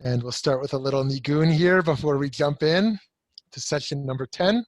And we'll start with a little nigun here before we jump in to session number 10.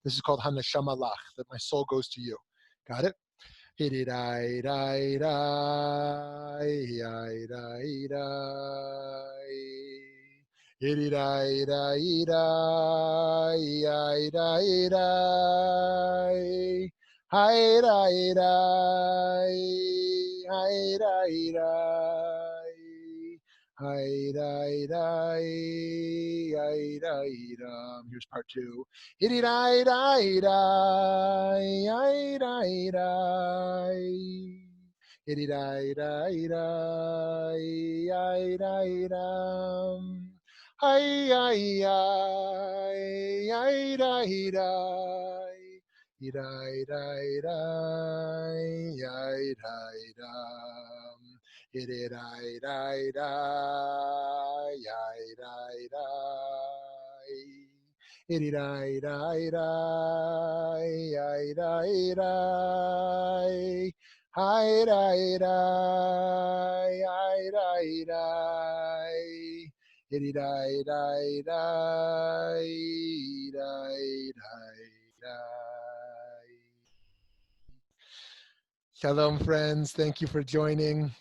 This is called Hanashama Lach, that my soul goes to you. Got it? Here's part two. Shalom, friends. Thank you for joining.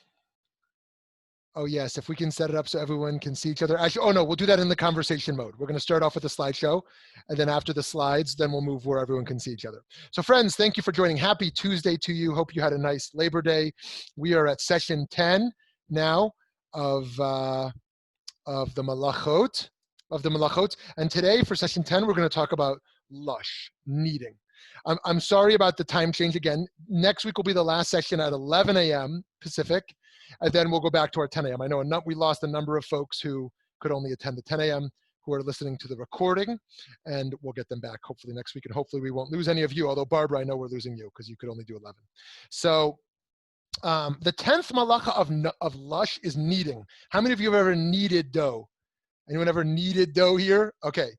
Oh, yes, if we can set it up so everyone can see each other. Actually, oh, no, we'll do that in the conversation mode. We're going to start off with the slideshow, and then after the slides, then we'll move where everyone can see each other. So, friends, thank you for joining. Happy Tuesday to you. Hope you had a nice Labor Day. We are at session 10 now of the melachot. And today, for session 10, we're going to talk about lush, kneading. I'm sorry about the time change again. Next week will be the last session at 11 a.m. Pacific, and then we'll go back to our 10 a.m. I know we lost a number of folks who could only attend the 10 a.m. who are listening to the recording, and we'll get them back hopefully next week, and hopefully we won't lose any of you, although Barbara, I know we're losing you because you could only do 11. So the 10th malacha of lush is kneading. How many of you have ever kneaded dough? Anyone ever kneaded dough here? Okay.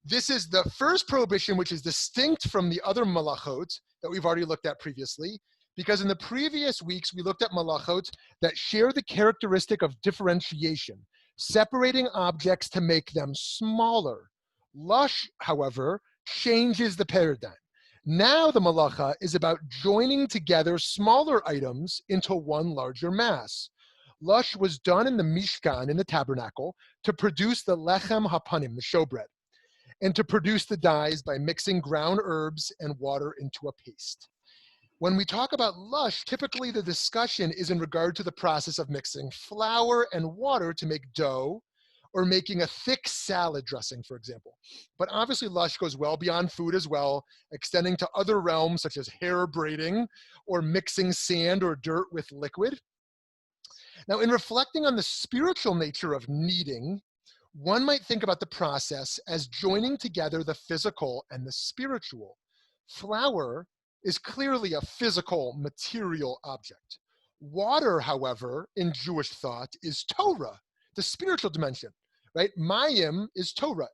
This is the first prohibition, which is distinct from the other melachot that we've already looked at previously, because in the previous weeks, we looked at melachot that share the characteristic of differentiation, separating objects to make them smaller. Lush, however, changes the paradigm. Now the malacha is about joining together smaller items into one larger mass. Lush was done in the Mishkan, in the tabernacle, to produce the lechem hapanim, the showbread, and to produce the dyes by mixing ground herbs and water into a paste. When we talk about lush, typically the discussion is in regard to the process of mixing flour and water to make dough, or making a thick salad dressing, for example. But obviously lush goes well beyond food as well, extending to other realms such as hair braiding or mixing sand or dirt with liquid. Now, in reflecting on the spiritual nature of kneading, one might think about the process as joining together the physical and the spiritual. Flour is clearly a physical, material object. Water, however, in Jewish thought, is Torah, the spiritual dimension, right? Mayim is Torah,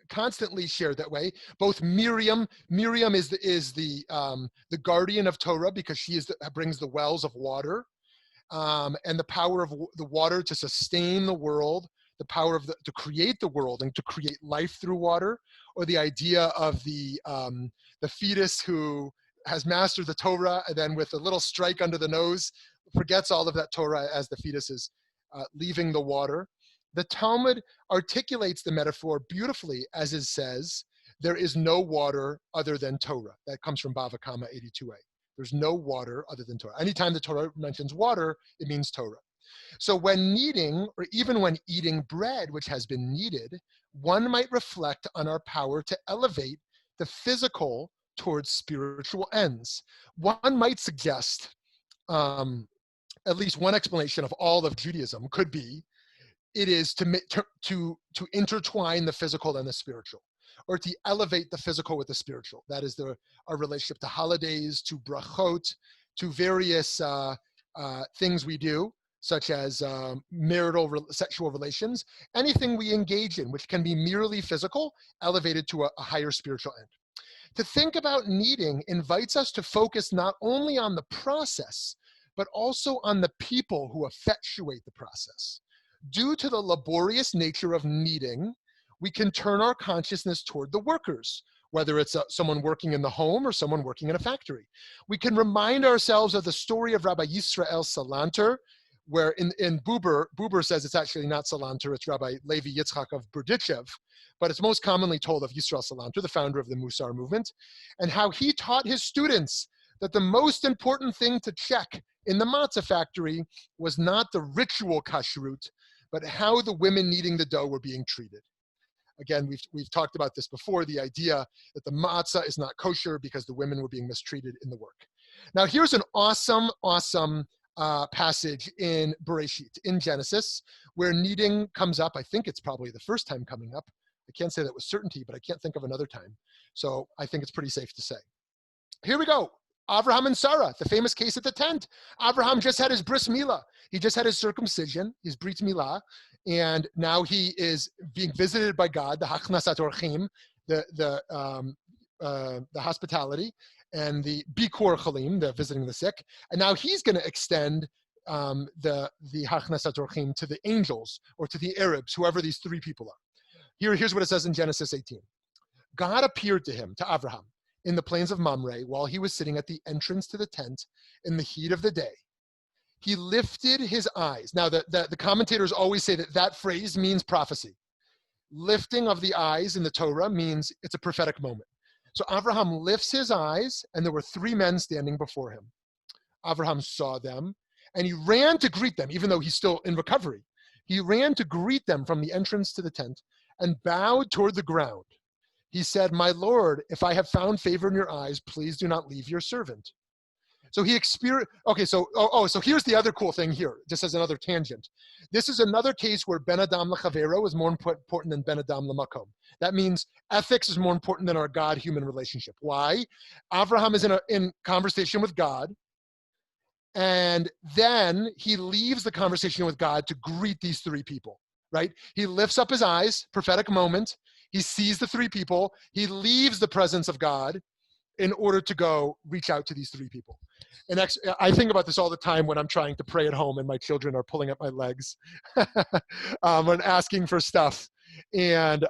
constantly shared that way. Both Miriam is the guardian of Torah because she brings the wells of water, and the power of the water to sustain the world, the power of to create the world and to create life through water, or the idea of the fetus who has mastered the Torah and then with a little strike under the nose forgets all of that Torah as the fetus is leaving the water. The Talmud articulates the metaphor beautifully as it says, there is no water other than Torah. That comes from Bava Kama 82a. There's no water other than Torah. Anytime the Torah mentions water, it means Torah. So when kneading, or even when eating bread which has been kneaded, one might reflect on our power to elevate the physical towards spiritual ends. One might suggest, at least one explanation of all of Judaism could be, it is to intertwine the physical and the spiritual, or to elevate the physical with the spiritual. That is our relationship to holidays, to brachot, to various things we do, such as sexual relations, anything we engage in, which can be merely physical, elevated to a higher spiritual end. To think about kneading invites us to focus not only on the process, but also on the people who effectuate the process. Due to the laborious nature of kneading, we can turn our consciousness toward the workers, whether it's someone working in the home or someone working in a factory. We can remind ourselves of the story of Rabbi Yisrael Salanter, where in Buber says it's actually not Salanter, it's Rabbi Levi Yitzchak of Berdichev, but it's most commonly told of Yisrael Salanter, the founder of the Musar movement, and how he taught his students that the most important thing to check in the matzah factory was not the ritual kashrut, but how the women kneading the dough were being treated. Again, we've talked about this before, the idea that the matzah is not kosher because the women were being mistreated in the work. Now here's an awesome passage in Bereshit, in Genesis, where kneading comes up. I think it's probably the first time coming up. I can't say that with certainty, but I can't think of another time. So I think it's pretty safe to say. Here we go. Abraham and Sarah, the famous case at the tent. Abraham just had his bris milah. He just had his circumcision, his brit milah, and now he is being visited by God, the hachnasat orchim, the hospitality, and the bikur chalim, the visiting the sick. And now he's going to extend the hachnasat orchim to the angels or to the Arabs, whoever these three people are. Here's what it says in Genesis 18. God appeared to him, to Abraham, in the plains of Mamre while he was sitting at the entrance to the tent in the heat of the day. He lifted his eyes. Now, the commentators always say that phrase means prophecy. Lifting of the eyes in the Torah means it's a prophetic moment. So Abraham lifts his eyes, and there were three men standing before him. Abraham saw them, and he ran to greet them, even though he's still in recovery. He ran to greet them from the entrance to the tent and bowed toward the ground. He said, "My Lord, if I have found favor in your eyes, please do not leave your servant." So he experienced, okay, so here's the other cool thing here, just as another tangent. This is another case where Ben Adam L'Chavero is more important than Ben Adam L'Makom. That means ethics is more important than our God-human relationship. Why? Abraham is in conversation with God, and then he leaves the conversation with God to greet these three people, right? He lifts up his eyes, prophetic moment. He sees the three people. He leaves the presence of God in order to go reach out to these three people. And I think about this all the time when I'm trying to pray at home and my children are pulling at my legs and asking for stuff. And,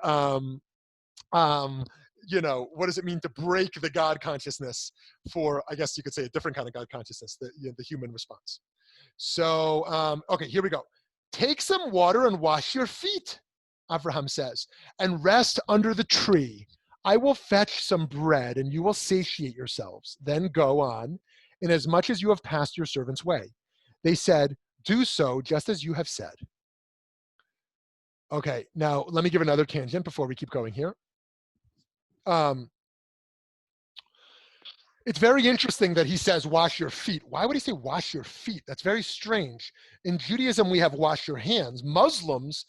you know, what does it mean to break the God consciousness for, I guess you could say, a different kind of God consciousness, the human response. So, okay, here we go. Take some water and wash your feet, Abraham says, and rest under the tree. I will fetch some bread and you will satiate yourselves. Then go on, inasmuch as you have passed your servant's way. They said, do so just as you have said. Okay, now let me give another tangent before we keep going here. It's very interesting that he says, wash your feet. Why would he say wash your feet? That's very strange. In Judaism, we have wash your hands. Muslims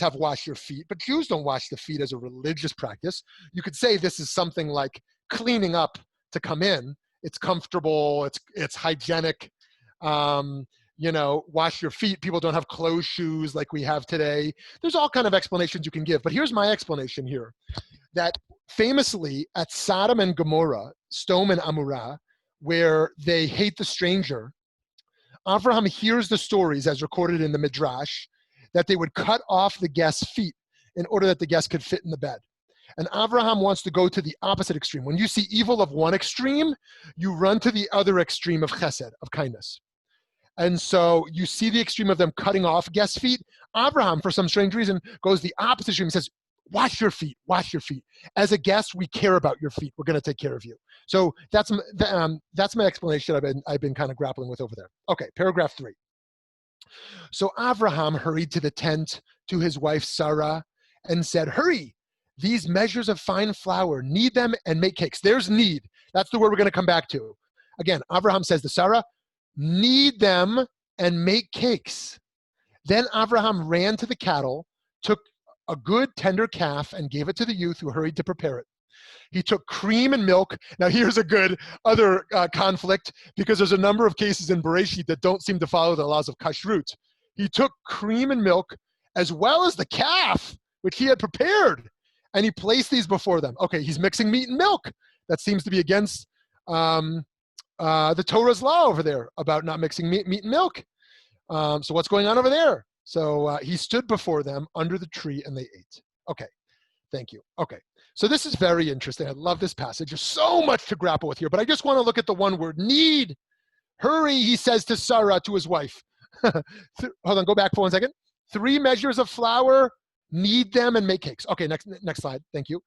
have wash your feet, but Jews don't wash the feet as a religious practice. You could say this is something like cleaning up to come in. It's comfortable, it's hygienic. You know, wash your feet. People don't have closed shoes like we have today. There's all kind of explanations you can give, but here's my explanation here. That famously at Sodom and Gomorrah, Sodom and Amorah, where they hate the stranger, Abraham hears the stories as recorded in the Midrash that they would cut off the guest's feet in order that the guest could fit in the bed. And Abraham wants to go to the opposite extreme. When you see evil of one extreme, you run to the other extreme of chesed, of kindness. And so you see the extreme of them cutting off guests' feet. Abraham, for some strange reason, goes the opposite extreme. He says, wash your feet, wash your feet. As a guest, we care about your feet. We're going to take care of you. So that's my explanation I've been kind of grappling with over there. Okay, paragraph 3. So Abraham hurried to the tent to his wife Sarah and said, hurry, these measures of fine flour, knead them and make cakes. There's knead. That's the word we're going to come back to. Again, Abraham says to Sarah, knead them and make cakes. Then Abraham ran to the cattle, took a good tender calf, and gave it to the youth who hurried to prepare it. He took cream and milk. Now here's a good other conflict, because there's a number of cases in Bereshit that don't seem to follow the laws of kashrut. He took cream and milk as well as the calf, which he had prepared, and he placed these before them. Okay, he's mixing meat and milk. That seems to be against the Torah's law over there about not mixing meat and milk. So what's going on over there? So he stood before them under the tree and they ate. Okay, thank you. Okay, so this is very interesting. I love this passage. There's so much to grapple with here, but I just want to look at the one word, need. Hurry, he says to Sarah, to his wife. Hold on, go back for 1 second. 3 measures of flour, knead them and make cakes. Okay, next slide. Thank you.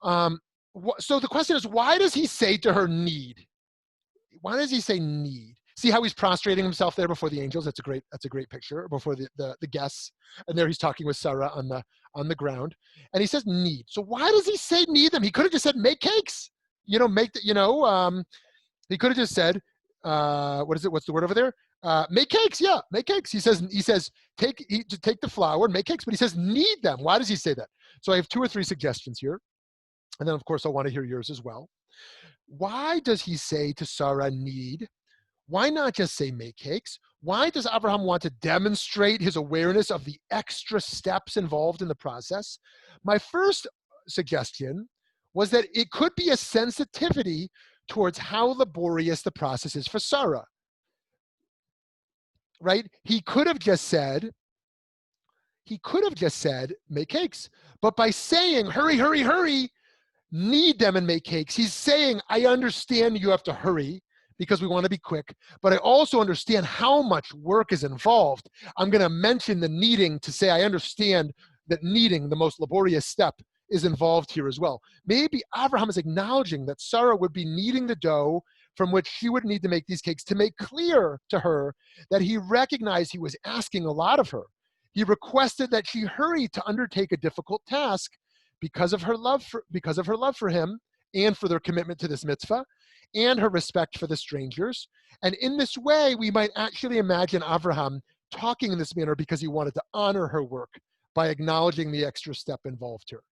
So the question is, why does he say to her need? Why does he say need? See how he's prostrating himself there before the angels? That's a great picture, before the guests. And there he's talking with Sarah on the ground. And he says need. So why does he say need them? He could have just said make cakes. He could have just said, what's the word over there? Make cakes, yeah, make cakes. He says take the flour and make cakes, but he says knead them. Why does he say that? So I have 2 or 3 suggestions here. And then of course I want to hear yours as well. Why does he say to Sarah knead? Why not just say make cakes? Why does Abraham want to demonstrate his awareness of the extra steps involved in the process? My first suggestion was that it could be a sensitivity towards how laborious the process is for Sarah. Right? He could have just said, make cakes. But by saying, hurry, hurry, hurry, knead them and make cakes, he's saying, I understand you have to hurry because we want to be quick, but I also understand how much work is involved. I'm going to mention the kneading to say I understand that kneading, the most laborious step, is involved here as well. Maybe Abraham is acknowledging that Sarah would be kneading the dough from which she would need to make these cakes to make clear to her that he recognized he was asking a lot of her. He requested that she hurry to undertake a difficult task because of her love for him and for their commitment to this mitzvah and her respect for the strangers. And in this way, we might actually imagine Abraham talking in this manner because he wanted to honor her work by acknowledging the extra step involved here.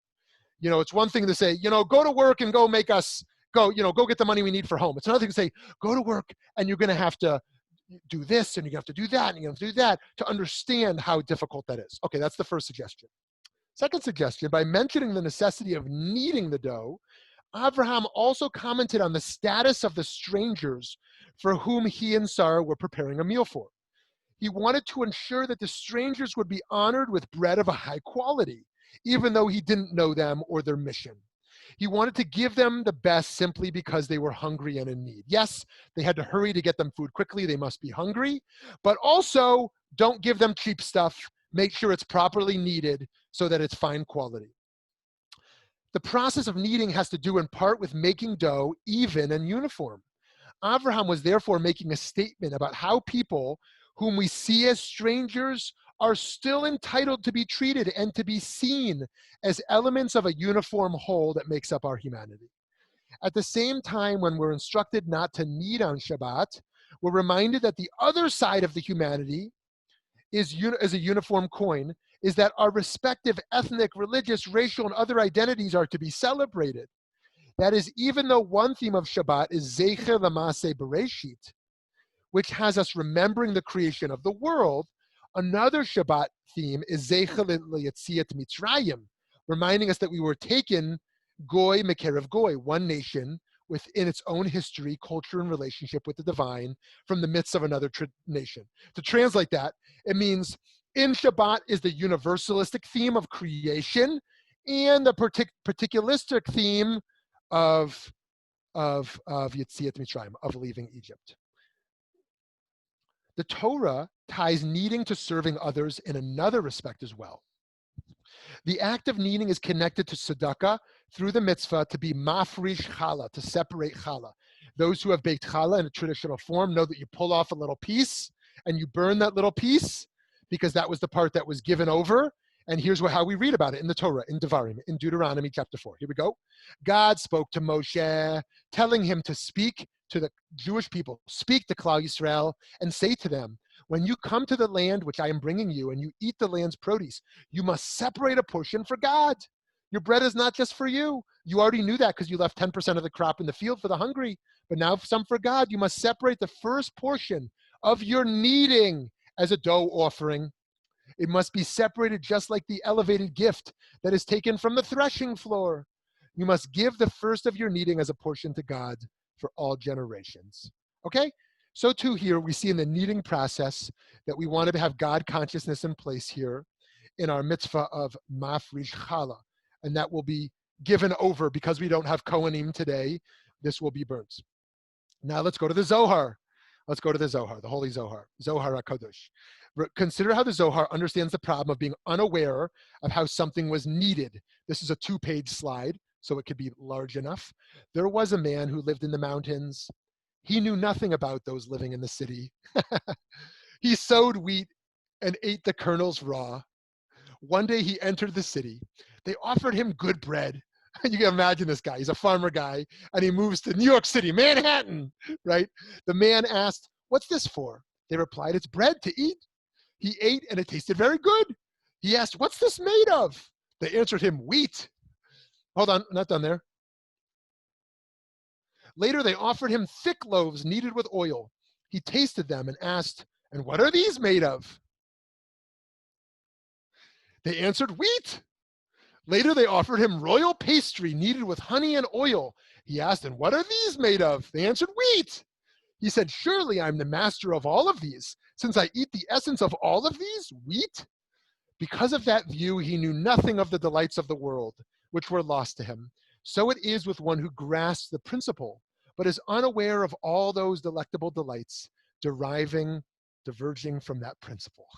It's one thing to say, go to work and go make us go get the money we need for home. It's another thing to say, go to work and you're going to have to do this and you're going to have to do that and you're going to have to do that, to understand how difficult that is. Okay, that's the first suggestion. Second suggestion, by mentioning the necessity of kneading the dough, Abraham also commented on the status of the strangers for whom he and Sarah were preparing a meal for. He wanted to ensure that the strangers would be honored with bread of a high quality, even though he didn't know them or their mission. He wanted to give them the best simply because they were hungry and in need. Yes, they had to hurry to get them food quickly. They must be hungry, but also don't give them cheap stuff. Make sure it's properly kneaded so that it's fine quality. The process of kneading has to do in part with making dough even and uniform. Abraham was therefore making a statement about how people whom we see as strangers are still entitled to be treated and to be seen as elements of a uniform whole that makes up our humanity. At the same time, when we're instructed not to knead on Shabbat, we're reminded that the other side of the humanity is a uniform coin, is that our respective ethnic, religious, racial, and other identities are to be celebrated. That is, even though one theme of Shabbat is Zecher L'Maaseh Bereshit, which has us remembering the creation of the world, another Shabbat theme is Zecher L'Yetziat Mitzrayim, reminding us that we were taken Goy Mekerev Goy, one nation within its own history, culture, and relationship with the divine from the midst of another nation. To translate that, it means in Shabbat is the universalistic theme of creation and the particularistic theme of Yetziat Mitzrayim, of leaving Egypt. The Torah ties kneading to serving others in another respect as well. The act of kneading is connected to tzedakah through the mitzvah to be mafrish challah, to separate challah. Those who have baked challah in a traditional form know that you pull off a little piece and you burn that little piece because that was the part that was given over. And here's how we read about it in the Torah, in Devarim, in Deuteronomy chapter 4. Here we go. God spoke to Moshe, telling him to speak to the Jewish people, speak to Klal Yisrael, and say to them, When you come to the land which I am bringing you and you eat the land's produce, you must separate a portion for God. Your bread is not just for you. You already knew that because you left 10% of the crop in the field for the hungry, but now some for God. You must separate the first portion of your kneading as a dough offering. It must be separated just like the elevated gift that is taken from the threshing floor. You must give the first of your kneading as a portion to God for all generations. Okay? So too here we see in the kneading process that we want to have God consciousness in place here in our mitzvah of mafrish challah. And that will be given over because we don't have Kohanim today. This will be burnt. Now let's go to the Zohar. Let's go to the Zohar, the Holy Zohar, Zohar HaKadosh. Consider how the Zohar understands the problem of being unaware of how something was needed. This is a 2-page slide, so it could be large enough. There was a man who lived in the mountains. He knew nothing about those living in the city. He sowed wheat and ate the kernels raw. One day he entered the city. They offered him good bread. You can imagine this guy. He's a farmer guy, and he moves to New York City, Manhattan, right? The man asked, "What's this for?" They replied, "It's bread to eat." He ate, and it tasted very good. He asked, "What's this made of?" They answered him, "Wheat." Hold on, not done there. Later, they offered him thick loaves kneaded with oil. He tasted them and asked, "And what are these made of?" They answered, "Wheat." Later, they offered him royal pastry kneaded with honey and oil. He asked, "And what are these made of?" They answered, "Wheat." He said, "Surely I'm the master of all of these, since I eat the essence of all of these, wheat." Because of that view, he knew nothing of the delights of the world, which were lost to him. So it is with one who grasps the principle, but is unaware of all those delectable delights, diverging from that principle.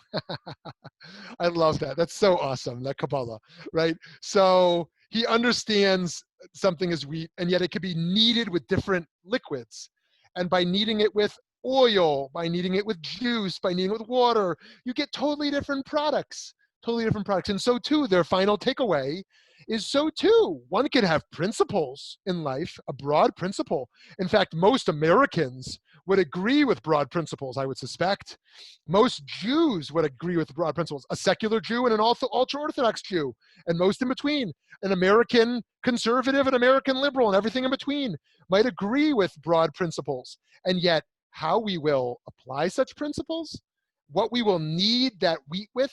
I love that. That's so awesome, that Kabbalah, right? So he understands something is wheat, and yet it could be kneaded with different liquids. And by kneading it with oil, by kneading it with juice, by kneading it with water, you get totally different products. Totally different products. And so too, their final takeaway is so too. One can have principles in life, a broad principle. In fact, most Americans would agree with broad principles, I would suspect. Most Jews would agree with broad principles. A secular Jew and an ultra-Orthodox Jew, and most in between. An American conservative, an American liberal, and everything in between might agree with broad principles. And yet, how we will apply such principles, what we will knead that wheat with,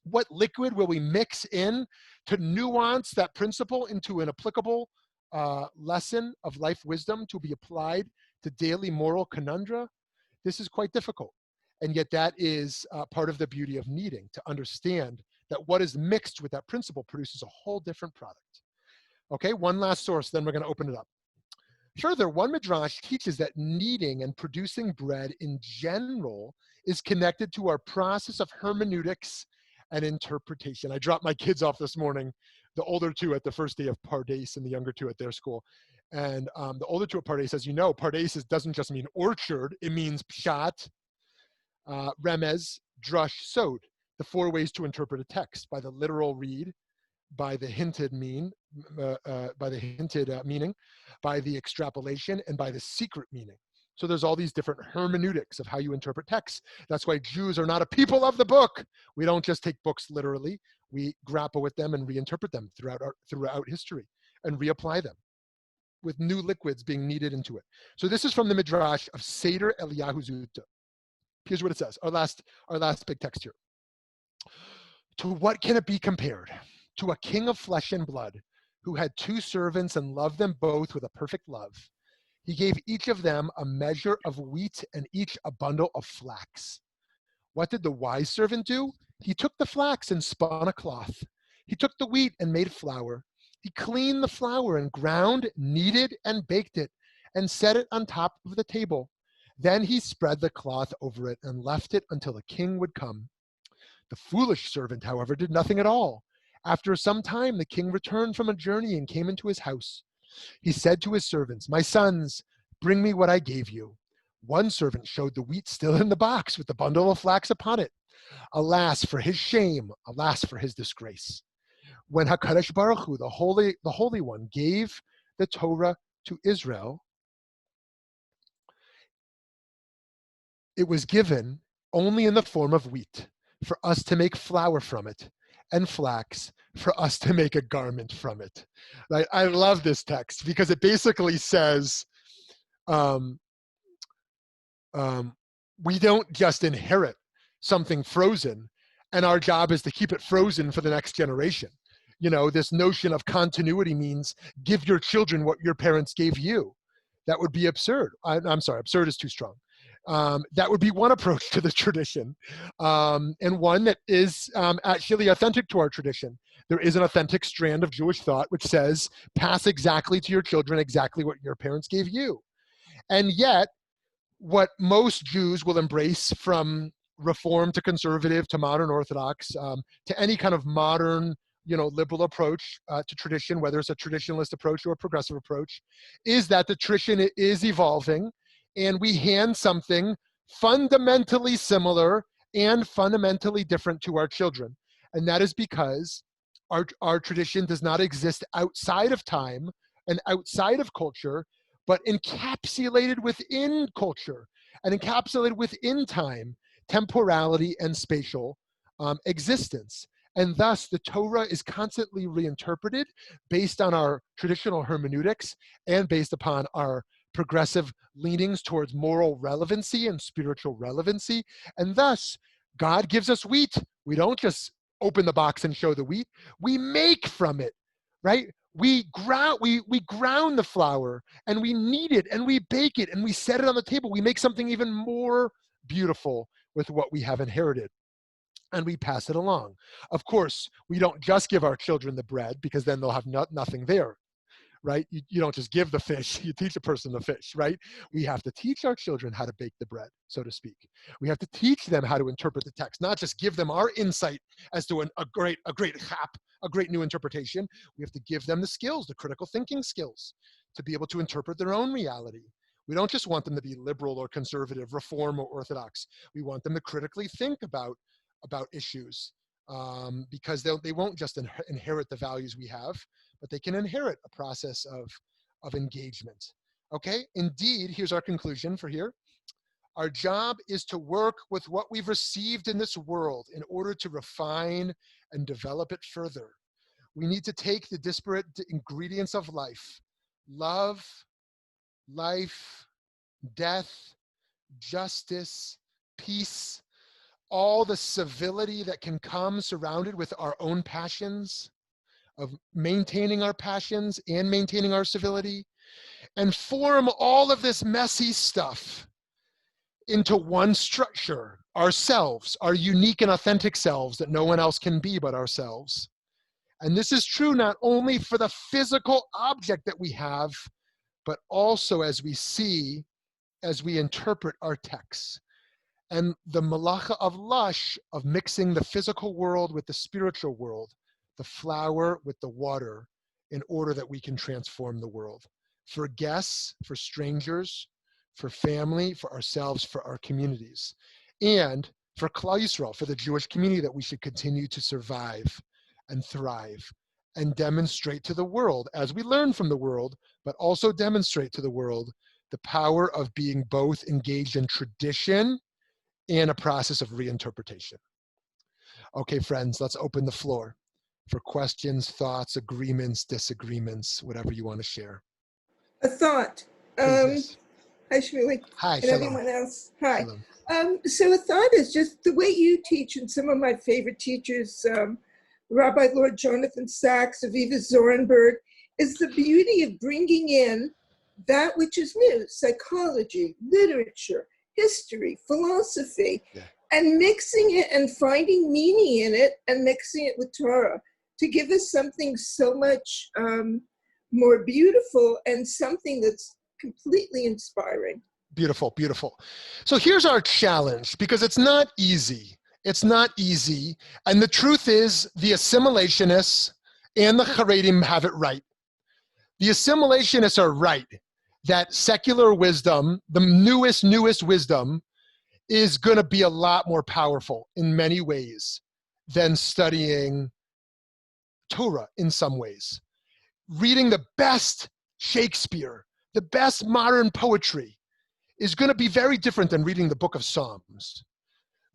what liquid will we mix in to nuance that principle into an applicable lesson of life wisdom to be applied to daily moral conundra? This is quite difficult. And yet that is part of the beauty of kneading, to understand that what is mixed with that principle produces a whole different product. Okay, one last source, then we're going to open it up. Further, one midrash teaches that kneading and producing bread in general is connected to our process of hermeneutics and interpretation. I dropped my kids off this morning, the older two at the first day of Pardes and the younger two at their school. And the older two at Pardes, as you know, Pardes doesn't just mean orchard, it means pshat, remez, drush, sod, the 4 ways to interpret a text: by the literal read, by the hinted meaning, by the extrapolation, and by the secret meaning. So there's all these different hermeneutics of how you interpret texts. That's why Jews are not a people of the book. We don't just take books literally. We grapple with them and reinterpret them throughout history and reapply them with new liquids being kneaded into it. So this is from the Midrash of Seder Eliyahu Zuta. Here's what it says, our last big text here. To what can it be compared? To a king of flesh and blood who had 2 servants and loved them both with a perfect love. He gave each of them a measure of wheat and each a bundle of flax. What did the wise servant do? He took the flax and spun a cloth. He took the wheat and made flour. He cleaned the flour and ground, kneaded, and baked it, and set it on top of the table. Then he spread the cloth over it and left it until the king would come. The foolish servant, however, did nothing at all. After some time, the king returned from a journey and came into his house. He said to his servants, "My sons, bring me what I gave you." One servant showed the wheat still in the box with the bundle of flax upon it. Alas for his shame, alas for his disgrace. When HaKadosh Baruch Hu, the Holy One, gave the Torah to Israel, it was given only in the form of wheat, for us to make flour from it, and flax, for us to make a garment from it. Right? I love this text because it basically says, um, we don't just inherit something frozen, and our job is to keep it frozen for the next generation. You know, this notion of continuity means give your children what your parents gave you. That would be absurd. I'm sorry, absurd is too strong. That would be one approach to the tradition, and one that is actually authentic to our tradition. There is an authentic strand of Jewish thought which says, pass exactly to your children exactly what your parents gave you. And yet, what most Jews will embrace, from Reform to conservative to modern Orthodox, to any kind of modern, liberal approach to tradition, whether it's a traditionalist approach or a progressive approach, is that the tradition is evolving, and we hand something fundamentally similar and fundamentally different to our children. And that is because our tradition does not exist outside of time and outside of culture, but encapsulated within culture and encapsulated within time, temporality, and spatial existence. And thus, the Torah is constantly reinterpreted based on our traditional hermeneutics and based upon our progressive leanings towards moral relevancy and spiritual relevancy. And thus, God gives us wheat. We don't just open the box and show the wheat. We make from it, right? We ground the flour, and we knead it, and we bake it, and we set it on the table. We make something even more beautiful with what we have inherited, and we pass it along. Of course, we don't just give our children the bread, because then they'll have nothing there, right? You don't just give the fish, you teach a person the fish, right? We have to teach our children how to bake the bread, so to speak. We have to teach them how to interpret the text, not just give them our insight as to a great chap, a great new interpretation. We have to give them the skills, the critical thinking skills, to be able to interpret their own reality. We don't just want them to be liberal or conservative, reform or orthodox. We want them to critically think about issues, because they won't just inherit the values we have, but they can inherit a process of engagement. Okay, indeed, here's our conclusion for here. Our job is to work with what we've received in this world in order to refine and develop it further. We need to take the disparate ingredients of life: love, life, death, justice, peace, all the civility that can come surrounded with our own passions, of maintaining our passions and maintaining our civility, and form all of this messy stuff into one structure: ourselves, our unique and authentic selves that no one else can be but ourselves. And this is true not only for the physical object that we have, but also as we interpret our texts. And the malacha of Lush, of mixing the physical world with the spiritual world, the flour with the water, in order that we can transform the world. For guests, for strangers, for family, for ourselves, for our communities. And for Klal Yisrael, for the Jewish community, that we should continue to survive and thrive and demonstrate to the world, as we learn from the world, but also demonstrate to the world the power of being both engaged in tradition and a process of reinterpretation. Okay, friends, let's open the floor for questions, thoughts, agreements, disagreements, whatever you want to share. A thought. Yes. Hi, Shmuly. Hi, And shalom. everyone else. Hi. Shalom. So a thought is just the way you teach, and some of my favorite teachers, Rabbi Lord Jonathan Sachs, Aviva Zorenberg, is the beauty of bringing in that which is new: psychology, literature, history, philosophy, and mixing it and finding meaning in it and mixing it with Torah to give us something so much more beautiful and something that's completely inspiring. Beautiful, beautiful. So here's our challenge, because it's not easy. It's not easy. And the truth is, the assimilationists and the Haredim have it right. The assimilationists are right that secular wisdom, the newest wisdom, is going to be a lot more powerful in many ways than studying Torah in some ways. Reading the best Shakespeare, the best modern poetry, is going to be very different than reading the book of Psalms.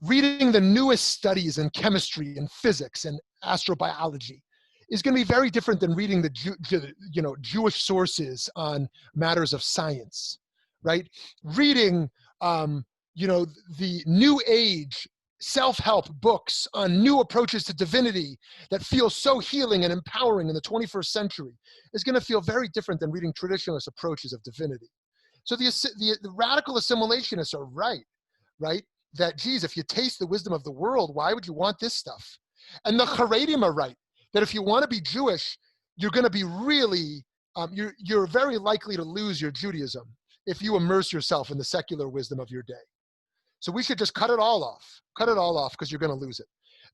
reading the newest studies in chemistry and physics and astrobiology is going to be very different than reading the Jewish sources on matters of science, right? Reading the new age self-help books on new approaches to divinity that feel so healing and empowering in the 21st century is going to feel very different than reading traditionalist approaches of divinity. So the radical assimilationists are right? That, geez, if you taste the wisdom of the world, why would you want this stuff? And the Haredim are right, that if you want to be Jewish, you're going to be really, you're very likely to lose your Judaism if you immerse yourself in the secular wisdom of your day. So we should just cut it all off because you're going to lose it.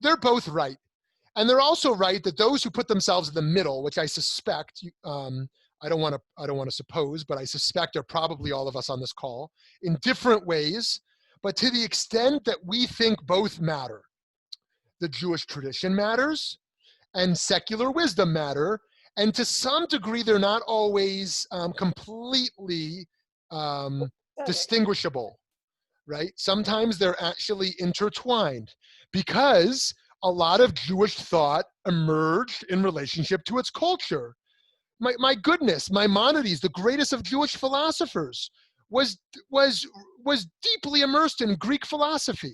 They're both right. And they're also right that those who put themselves in the middle, which I suspect, I don't want to suppose, but I suspect are probably all of us on this call in different ways, but to the extent that we think both matter, the Jewish tradition matters and secular wisdom matter, and to some degree they're not always completely distinguishable. Right? Sometimes they're actually intertwined because a lot of Jewish thought emerged in relationship to its culture. My goodness, Maimonides, the greatest of Jewish philosophers, was deeply immersed in Greek philosophy.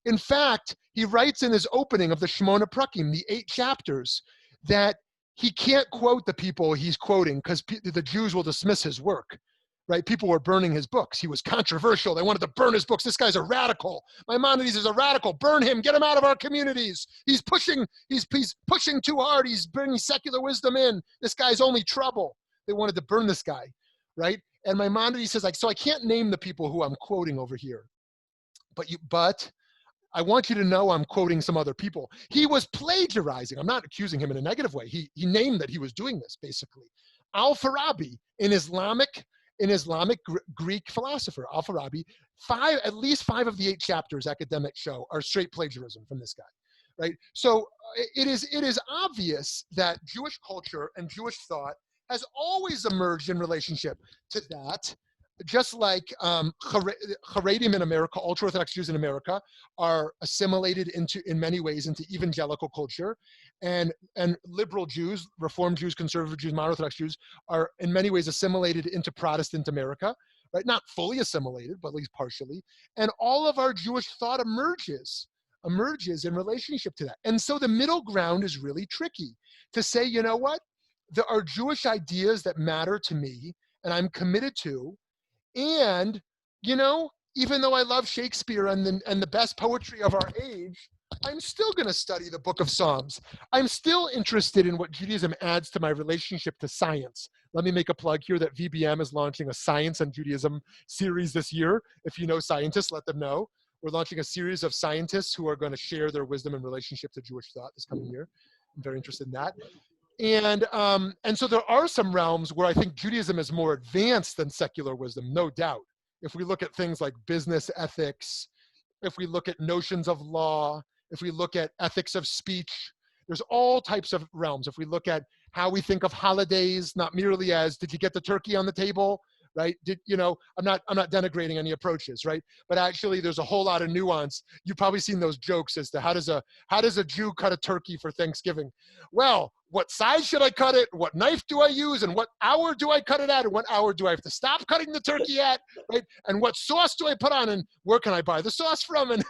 In fact, he writes in his opening of the Shemona Prakim, the 8 chapters, that he can't quote the people he's quoting because the Jews will dismiss his work. Right? People were burning his books. He was controversial. They wanted to burn his books. This guy's a radical. Maimonides is a radical. Burn him. Get him out of our communities. He's pushing too hard. He's bringing secular wisdom in. This guy's only trouble. They wanted to burn this guy, right? And Maimonides says, so I can't name the people who I'm quoting over here, but I want you to know I'm quoting some other people. He was plagiarizing. I'm not accusing him in a negative way. He named that he was doing this, basically. Al-Farabi, an Islamic Greek philosopher, Al-Farabi, at least 5 of the 8 chapters academics show are straight plagiarism from this guy, right? So it is obvious that Jewish culture and Jewish thought has always emerged in relationship to that, just like Haredim in America, ultra-Orthodox Jews in America, are assimilated in many ways into evangelical culture, and liberal Jews, Reform Jews, conservative Jews, modern Orthodox Jews are in many ways assimilated into Protestant America, right? Not fully assimilated, but at least partially. And all of our Jewish thought emerges in relationship to that. And so the middle ground is really tricky to say, you know what? There are Jewish ideas that matter to me and I'm committed to. And, even though I love Shakespeare and the best poetry of our age, I'm still going to study the Book of Psalms. I'm still interested in what Judaism adds to my relationship to science. Let me make a plug here that VBM is launching a Science and Judaism series this year. If you know scientists, let them know. We're launching a series of scientists who are going to share their wisdom in relationship to Jewish thought this coming year. I'm very interested in that. And so there are some realms where I think Judaism is more advanced than secular wisdom, no doubt. If we look at things like business ethics, if we look at notions of law, if we look at ethics of speech, there's all types of realms. If we look at how we think of holidays, not merely as, did you get the turkey on the table? Right? I'm not denigrating any approaches, right? But actually there's a whole lot of nuance. You've probably seen those jokes as to how does a Jew cut a turkey for Thanksgiving? Well, what size should I cut it? What knife do I use? And what hour do I cut it at? And what hour do I have to stop cutting the turkey at? Right? And what sauce do I put on? And where can I buy the sauce from? And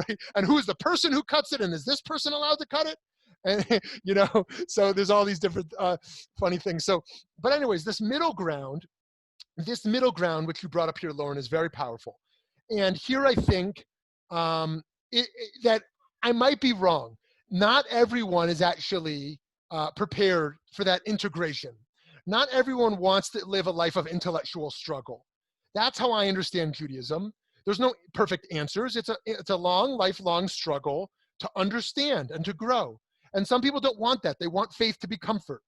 right? And who's the person who cuts it? And is this person allowed to cut it? And so there's all these different funny things. So, but anyways, this middle ground, which you brought up here, Lauren, is very powerful. And here I think that I might be wrong. Not everyone is actually prepared for that integration. Not everyone wants to live a life of intellectual struggle. That's how I understand Judaism. There's no perfect answers. It's a lifelong struggle to understand and to grow. And some people don't want that. They want faith to be comfort.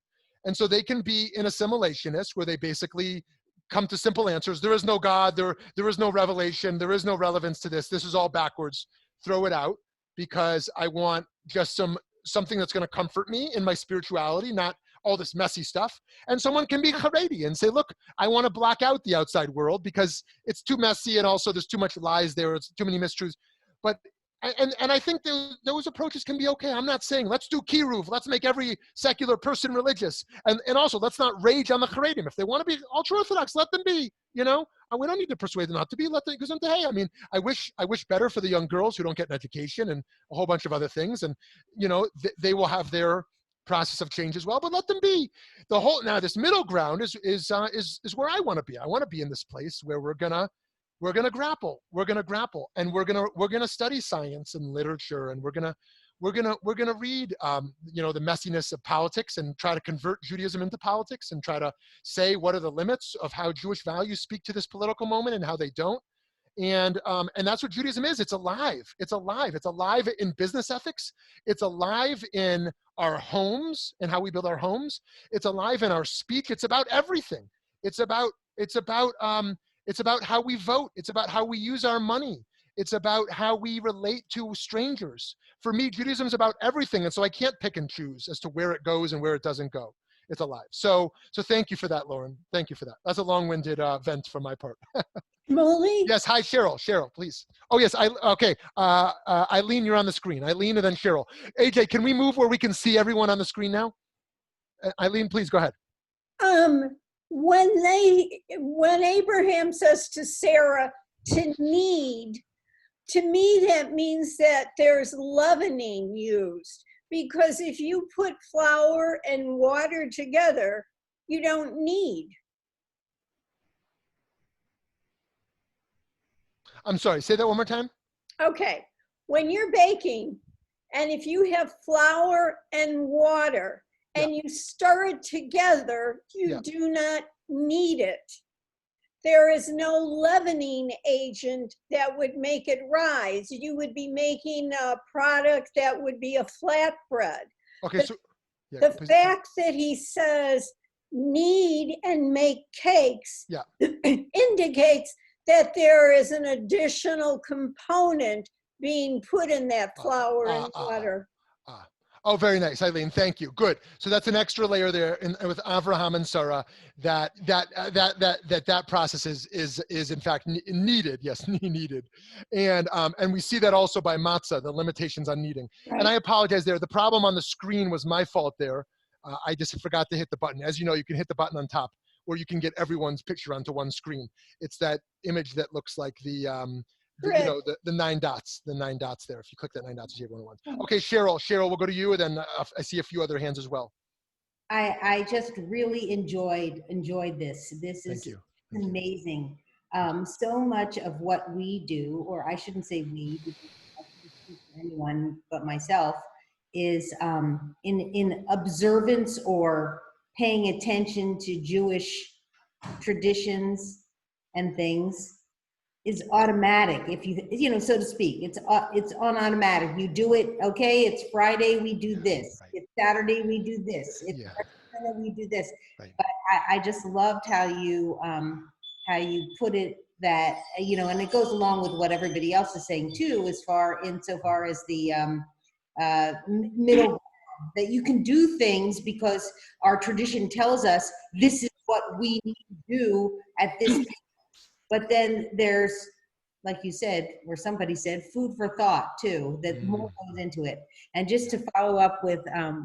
And so they can be an assimilationist where they basically come to simple answers. There is no God. There is no revelation. There is no relevance to this. This is all backwards. Throw it out because I want just something that's going to comfort me in my spirituality, not all this messy stuff. And someone can be Haredi and say, look, I want to block out the outside world because it's too messy and also there's too much lies there. It's too many mistruths. But and I think those approaches can be okay. I'm not saying let's do kiruv, let's make every secular person religious, and also let's not rage on the Haredim. If they want to be ultra orthodox, let them be. You know, we don't need to persuade them not to be. Let them, because hey, I mean, I wish better for the young girls who don't get an education and a whole bunch of other things, and you know, they will have their process of change as well. But let them be. The whole now this middle ground is where I want to be. I want to be in this place where we're gonna grapple, and we're gonna study science and literature, and we're gonna read you know, the messiness of politics and try to convert Judaism into politics and try to say what are the limits of how Jewish values speak to this political moment and how they don't. And that's what Judaism is. It's alive. It's alive. It's alive in business ethics. It's alive in our homes and how we build our homes. It's alive in our speech. It's about everything. It's about how we vote. It's about how we use our money. It's about how we relate to strangers. For me, Judaism is about everything, and so I can't pick and choose as to where it goes and where it doesn't go. It's alive. So thank you for that, Lauren. Thank you for that. That's a long-winded vent from my part. Shmuly? Yes, hi, Cheryl. Cheryl, please. Oh, yes, okay. Eileen, you're on the screen. Eileen and then Cheryl. AJ, can we move where we can see everyone on the screen now? Eileen, please, go ahead. When Abraham says to Sarah to knead, to me that means that there's leavening used, because if you put flour and water together, you don't knead. I'm sorry, say that one more time. Okay, when you're baking, and if you have flour and water and you stir it together, you do not knead it. There is no leavening agent that would make it rise. You would be making a product that would be a flatbread. Okay, the fact that he says knead and make cakes indicates that there is an additional component being put in that flour and water. Oh, very nice, Eileen. Thank you. Good. So that's an extra layer there with Avraham and Sarah. That process is in fact needed. Yes, needed, and we see that also by matzah, the limitations on kneading. Right. And I apologize there. The problem on the screen was my fault there. I just forgot to hit the button. As you know, you can hit the button on top, or you can get everyone's picture onto one screen. It's that image that looks like the 9 dots, there. If you click that 9 dots, you have 101. Okay, Cheryl, we'll go to you, and then I see a few other hands as well. I just really enjoyed this. This is amazing. So much of what we do, or I shouldn't say we, because I shouldn't speak for anyone but myself, is in observance or paying attention to Jewish traditions and things is automatic. If you know, so to speak, it's on automatic. You do it. Okay, it's Friday, we do this. Right. It's Saturday, we do this. It's Friday, we do this. Right. But I just loved how you put it, that you know, and it goes along with what everybody else is saying too, insofar as the middle, that you can do things because our tradition tells us this is what we need to do at this time. But then there's, like you said, or somebody said, food for thought too, that more goes into it. And just to follow up with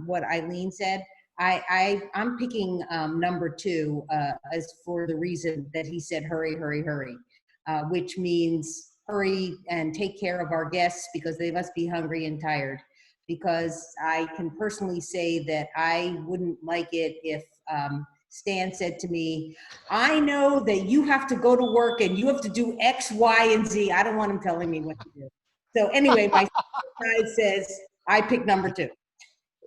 what Eileen said, I'm picking number 2 as for the reason that he said, hurry, hurry, hurry, which means hurry and take care of our guests because they must be hungry and tired. Because I can personally say that I wouldn't like it if Stan said to me, I know that you have to go to work and you have to do X, Y, and Z. I don't want him telling me what to do. So anyway, my side says I pick number 2.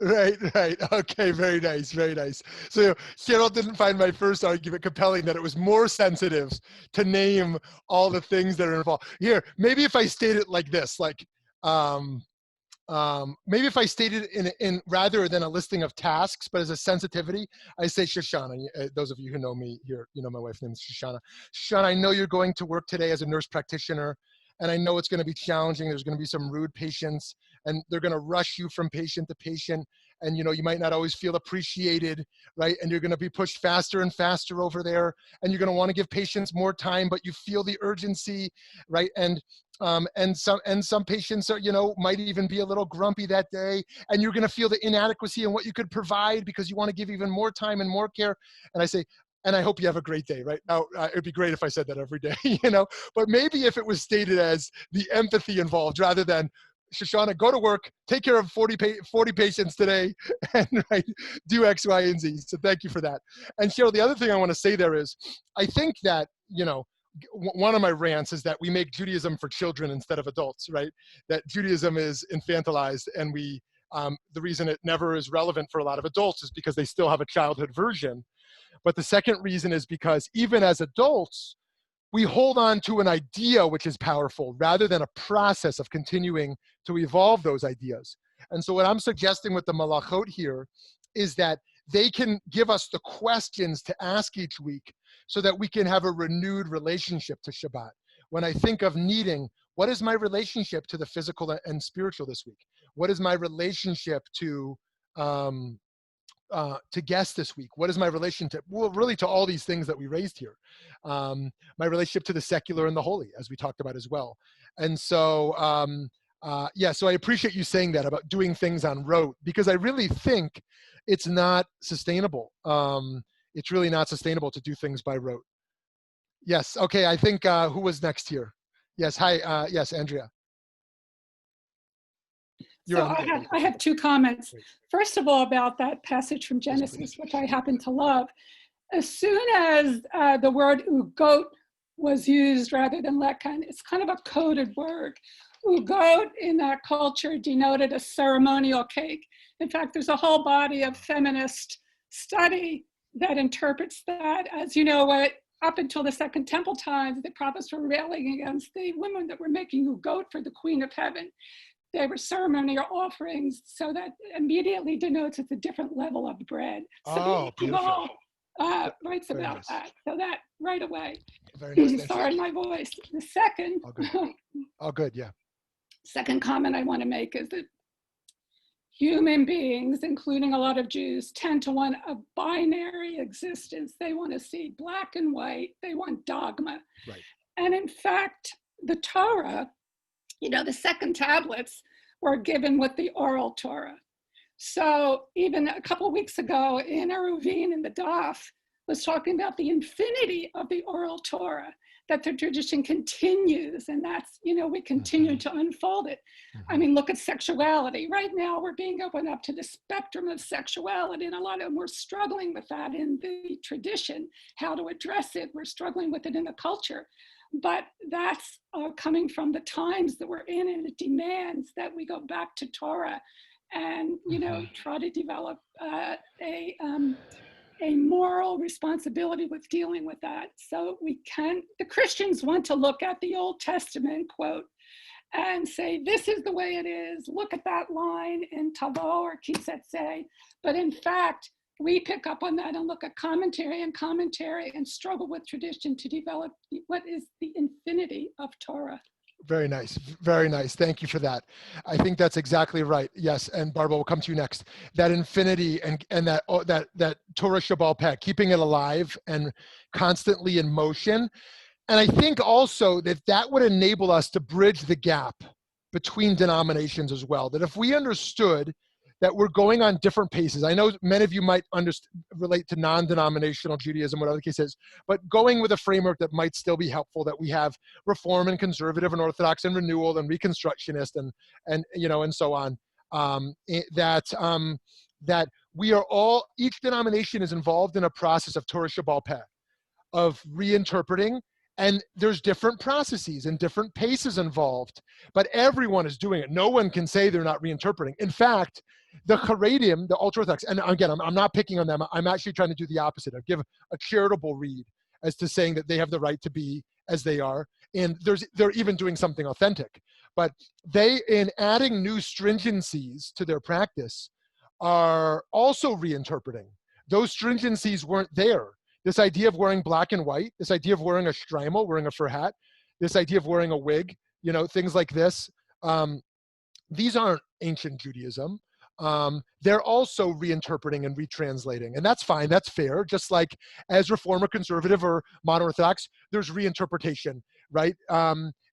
Right. Okay, very nice, very nice. So Cheryl didn't find my first argument compelling, that it was more sensitive to name all the things that are involved. Here, maybe if I state it like this, like, maybe if I stated in rather than a listing of tasks, but as a sensitivity, I say Shoshana. Those of you who know me here, you know my wife's name is Shoshana. Shoshana, I know you're going to work today as a nurse practitioner, and I know it's going to be challenging. There's going to be some rude patients, and they're going to rush you from patient to patient, and you might not always feel appreciated, right? And you're going to be pushed faster and faster over there, and you're going to want to give patients more time, but you feel the urgency, right? And some patients are, might even be a little grumpy that day, and you're going to feel the inadequacy in what you could provide because you want to give even more time and more care. And I say, and I hope you have a great day, right? Now, it'd be great if I said that every day, but maybe if it was stated as the empathy involved rather than, Shoshana, go to work, take care of 40 patients today, and right, do X, Y, and Z. So thank you for that. And Cheryl, the other thing I want to say there is, I think that, one of my rants is that we make Judaism for children instead of adults, right? That Judaism is infantilized, and the reason it never is relevant for a lot of adults is because they still have a childhood version. But the second reason is because even as adults, we hold on to an idea which is powerful rather than a process of continuing to evolve those ideas. And so what I'm suggesting with the melachot here is that they can give us the questions to ask each week so that we can have a renewed relationship to Shabbat. When I think of kneading, what is my relationship to the physical and spiritual this week? What is my relationship to guests this week? What is my relationship? Well, really to all these things that we raised here. My relationship to the secular and the holy, as we talked about as well. And so, so I appreciate you saying that about doing things on rote, because I really think it's not sustainable. It's really not sustainable to do things by rote. Yes, okay, I think, who was next here? Yes, hi, yes, Andrea. So I have two comments. First of all, about that passage from Genesis, which I happen to love. As soon as the word ugot was used rather than lekan, it's kind of a coded word. Ugot in that culture denoted a ceremonial cake. In fact, there's a whole body of feminist study that interprets that as, up until the Second Temple times, the prophets were railing against the women that were making ugot for the Queen of Heaven. They were ceremonial offerings, so that immediately denotes it's a different level of bread. So beautiful. Writes about that. So that right away. Very nice. Sorry, my voice. The second. All good, yeah. Second comment I want to make is that human beings, including a lot of Jews, tend to want a binary existence. They want to see black and white. They want dogma. Right. And in fact, the Torah, the second tablets were given with the oral Torah. So even a couple of weeks ago in Eruvin in the Daf was talking about the infinity of the oral Torah, that the tradition continues, and that's, we continue to unfold it. I mean, look at sexuality. Right now we're being opened up to the spectrum of sexuality, and a lot of them we're struggling with that in the tradition, how to address it. We're struggling with it in the culture. But that's coming from the times that we're in, and it demands that we go back to Torah and, try to develop a moral responsibility with dealing with that. So the Christians want to look at the Old Testament, quote, and say, this is the way it is. Look at that line in Tavo or Kisetzeh. But in fact, we pick up on that and look at commentary and struggle with tradition to develop what is the infinity of Torah. Very nice. Very nice. Thank you for that. I think that's exactly right. Yes. And Barbara, will come to you next. That infinity and that Torah Shabbal Peh, keeping it alive and constantly in motion. And I think also that would enable us to bridge the gap between denominations as well. That if we understood that we're going on different paces. I know many of you might relate to non-denominational Judaism, whatever the case is, but going with a framework that might still be helpful, that we have Reform and Conservative and Orthodox and Renewal and Reconstructionist and so on, that we are all, each denomination is involved in a process of Torah Shabbal Peh, of reinterpreting, and there's different processes and different paces involved, but everyone is doing it. No one can say they're not reinterpreting. In fact, the Haredim, the ultra-Orthodox, and again, I'm not picking on them. I'm actually trying to do the opposite. I give a charitable read as to saying that they have the right to be as they are, and they're even doing something authentic. But they, in adding new stringencies to their practice, are also reinterpreting. Those stringencies weren't there. This idea of wearing black and white, this idea of wearing a shtreimel, wearing a fur hat, this idea of wearing a wig, things like this. These aren't ancient Judaism. they're also reinterpreting and retranslating. And that's fine, that's fair. Just like as Reform or Conservative or Modern Orthodox, there's reinterpretation, right?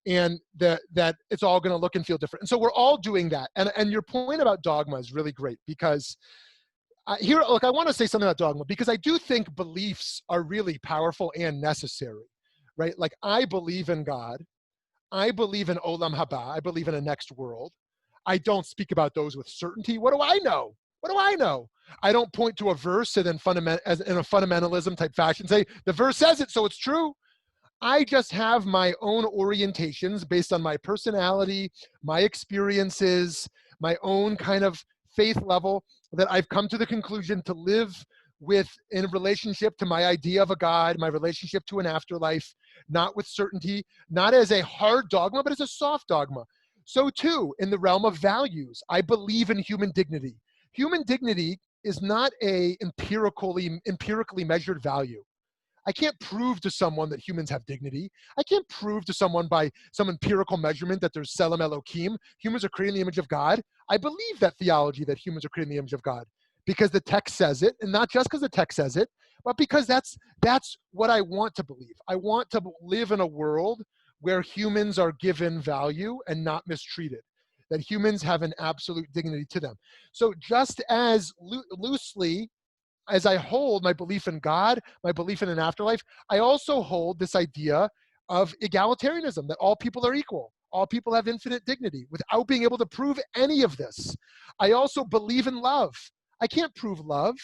And that it's all going to look and feel different. And so we're all doing that. And your point about dogma is really great, because here, look, I want to say something about dogma, because I do think beliefs are really powerful and necessary, right? Like, I believe in God. I believe in Olam Haba. I believe in a next world. I don't speak about those with certainty. What do I know? What do I know? I don't point to a verse and then in a fundamentalism type fashion say, the verse says it, so it's true. I just have my own orientations based on my personality, my experiences, my own kind of faith level, that I've come to the conclusion to live with in relationship to my idea of a God, my relationship to an afterlife, not with certainty, not as a hard dogma, but as a soft dogma. So too, in the realm of values, I believe in human dignity. Human dignity is not a empirically measured value. I can't prove to someone that humans have dignity. I can't prove to someone by some empirical measurement that there's Selam Elohim. Humans are created in the image of God. I believe that theology, that humans are created in the image of God, because the text says it, and not just because the text says it, but because that's what I want to believe. I want to live in a world where humans are given value and not mistreated, that humans have an absolute dignity to them. So just as loosely as I hold my belief in God, my belief in an afterlife, I also hold this idea of egalitarianism, that all people are equal. All people have infinite dignity without being able to prove any of this. I also believe in love. I can't prove love.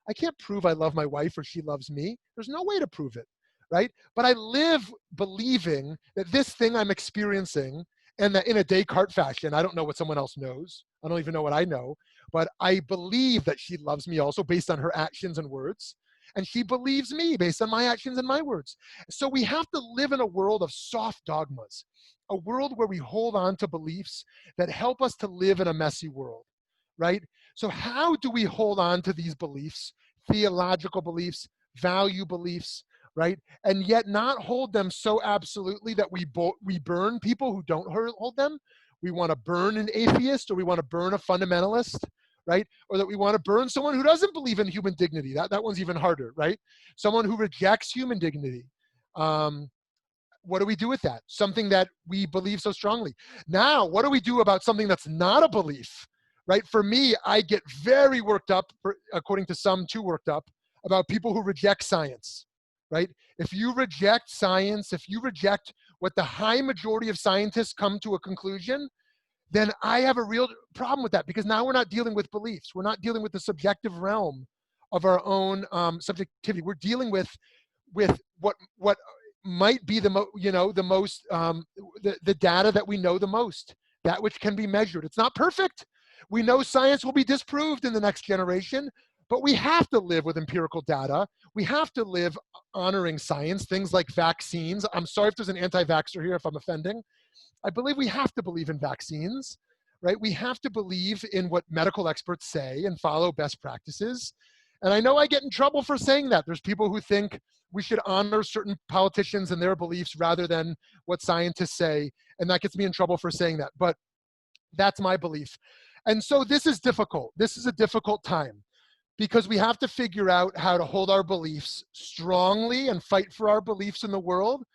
I can't prove I love my wife or she loves me. There's no way to prove it, right? But I live believing that this thing I'm experiencing, and that in a Descartes fashion, I don't know what someone else knows. I don't even know what I know, but I believe that she loves me also based on her actions and words. And she believes me based on my actions and my words. So we have to live in a world of soft dogmas, a world where we hold on to beliefs that help us to live in a messy world, right? So how do we hold on to these beliefs, theological beliefs, value beliefs, right? And yet not hold them so absolutely that we burn people who don't hold them. We want to burn an atheist, or we want to burn a fundamentalist, right? Or that we want to burn someone who doesn't believe in human dignity. That one's even harder, right? Someone who rejects human dignity. What do we do with that? Something that we believe so strongly. Now, what do we do about something that's not a belief, right? For me, I get very worked up, according to some, too worked up, about people who reject science, right? If you reject science, if you reject what the high majority of scientists come to a conclusion, then I have a real problem with that, because now we're not dealing with beliefs. We're not dealing with the subjective realm of our own subjectivity. We're dealing with what might be the data that we know the most, that which can be measured. It's not perfect. We know science will be disproved in the next generation, but we have to live with empirical data. We have to live honoring science, things like vaccines. I'm sorry if there's an anti-vaxxer here if I'm offending. I believe we have to believe in vaccines, right? We have to believe in what medical experts say and follow best practices. And I know I get in trouble for saying that. There's people who think we should honor certain politicians and their beliefs rather than what scientists say. And that gets me in trouble for saying that. But that's my belief. And so this is difficult. This is a difficult time, because we have to figure out how to hold our beliefs strongly and fight for our beliefs in the world,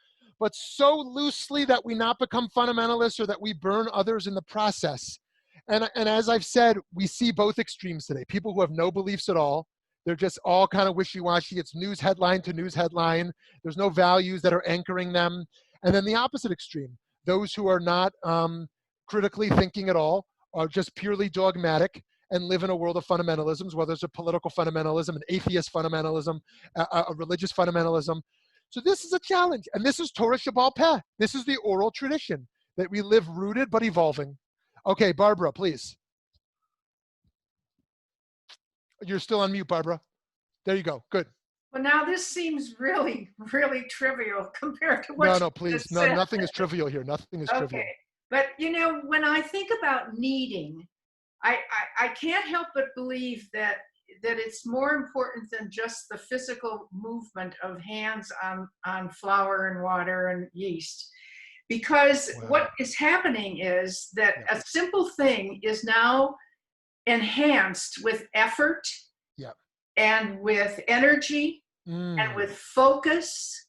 but so loosely that we not become fundamentalists or that we burn others in the process. And as I've said, we see both extremes today. People who have no beliefs at all. They're just all kind of wishy-washy. It's news headline to news headline. There's no values that are anchoring them. And then the opposite extreme, those who are not critically thinking at all, are just purely dogmatic and live in a world of fundamentalisms, whether it's a political fundamentalism, an atheist fundamentalism, a religious fundamentalism. So this is a challenge. And this is Torah Shabbal Peh. This is the oral tradition that we live rooted but evolving. Okay, Barbara, please. You're still on mute, Barbara. There you go. Good. Well, now this seems really, really trivial compared to what No, please. No, nothing is trivial here. Nothing is trivial. But, when I think about needing, I can't help but believe that it's more important than just the physical movement of hands on flour and water and yeast. Because what is happening is that a simple thing is now enhanced with effort Yeah. and with energy and with focus.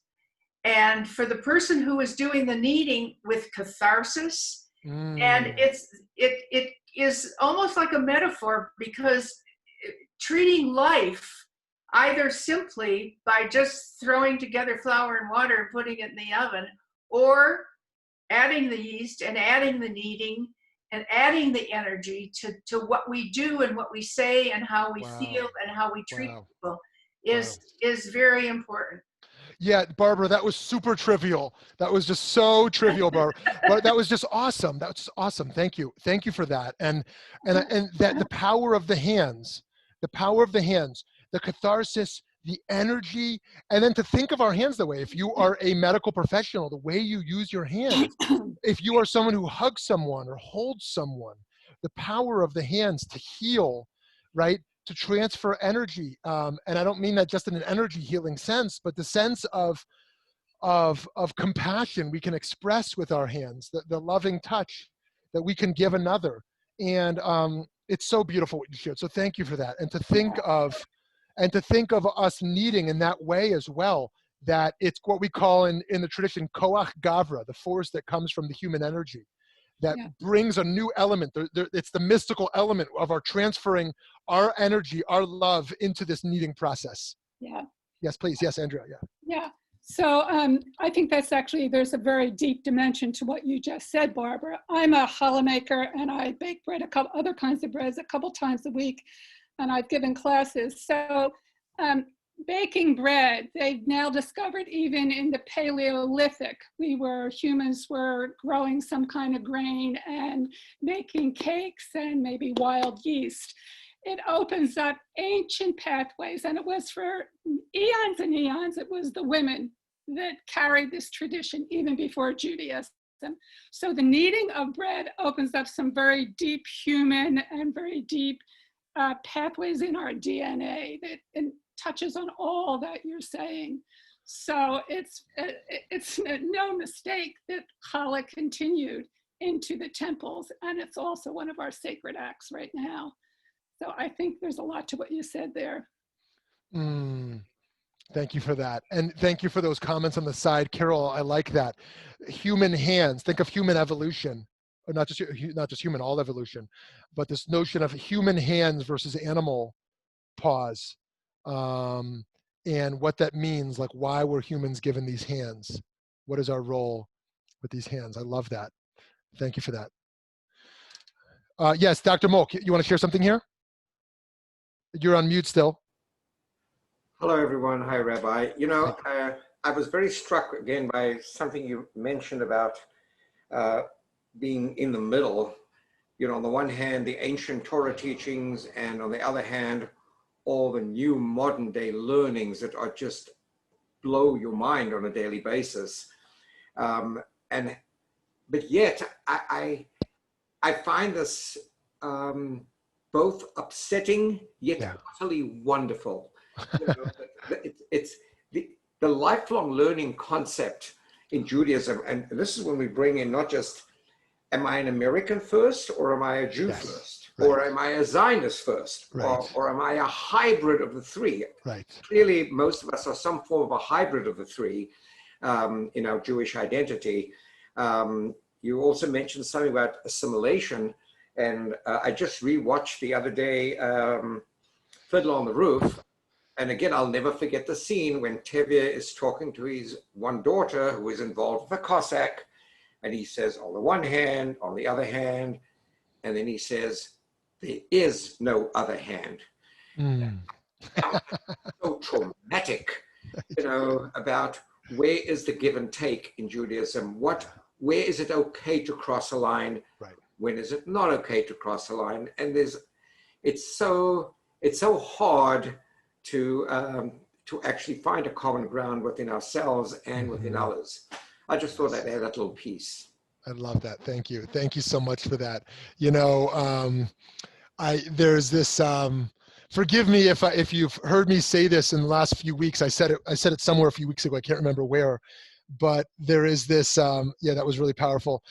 And for the person who is doing the kneading, with catharsis. And it is almost like a metaphor, because treating life either simply by just throwing together flour and water and putting it in the oven, or adding the yeast and adding the kneading and adding the energy to what we do and what we say and how we feel and how we treat people is very important. Yeah, Barbara, that was super trivial. That was just so trivial, Barbara. But that was just awesome. That was just awesome. Thank you. Thank you for that. And that the power of the hands, the catharsis, the energy, and then to think of our hands that way. If you are a medical professional, the way you use your hands, if you are someone who hugs someone or holds someone, the power of the hands to heal, right? To transfer energy. And I don't mean that just in an energy healing sense, but the sense of compassion we can express with our hands, the loving touch that we can give another. And it's so beautiful what you shared. So thank you for that. And to think of us needing in that way as well, that it's what we call in the tradition, koach gavra, the force that comes from the human energy, that brings a new element. It's the mystical element of our transferring our energy, our love into this kneading process. Yeah. Yes, please. Yes, Andrea. Yeah. Yeah. So I think that's actually, there's a very deep dimension to what you just said, Barbara. I'm a challah maker, and I bake bread, other kinds of breads a couple times a week, and I've given classes. So baking bread, they've now discovered even in the Paleolithic, humans were growing some kind of grain and making cakes and maybe wild yeast. It opens up ancient pathways, and it was for eons and eons, it was the women that carried this tradition even before Judaism. So the kneading of bread opens up some very deep human and very deep pathways in our DNA that touches on all that you're saying. So it's no mistake that challah continued into the temples, and it's also one of our sacred acts right now. So I think there's a lot to what you said there. Thank you for that. And thank you for those comments on the side. Carol, I like that. Human hands, think of human evolution, or not just human, all evolution, but this notion of human hands versus animal paws. And what that means, like why were humans given these hands? What is our role with these hands? I love that. Thank you for that. Yes, Dr. Molk, you want to share something here? You're on mute still. Hello, everyone. Hi, Rabbi. You know, I was very struck again by something you mentioned about being in the middle. You know, on the one hand, the ancient Torah teachings, and on the other hand, all the new modern day learnings that are just blow your mind on a daily basis. But yet I find this both upsetting yet utterly wonderful. You know, it's the lifelong learning concept in Judaism, and this is when we bring in not just, am I an American first, or am I a Jew first? Right. Or am I a Zionist first? Right. Or am I a hybrid of the three? Right. Clearly, most of us are some form of a hybrid of the three in our Jewish identity. You also mentioned something about assimilation, and I just rewatched the other day Fiddler on the Roof. And again, I'll never forget the scene when Tevye is talking to his one daughter who is involved with a Cossack. And he says, on the one hand, on the other hand, and then he says, there is no other hand. So traumatic, you know, about where is the give and take in Judaism? Where is it okay to cross a line? Right. When is it not okay to cross a line? And it's so hard to actually find a common ground within ourselves and within others. I just thought I'd add that little piece. I love that. Thank you. Thank you so much for that. You know, there's this, forgive me if you've heard me say this in the last few weeks. I said it somewhere a few weeks ago. I can't remember where, but there is this, that was really powerful.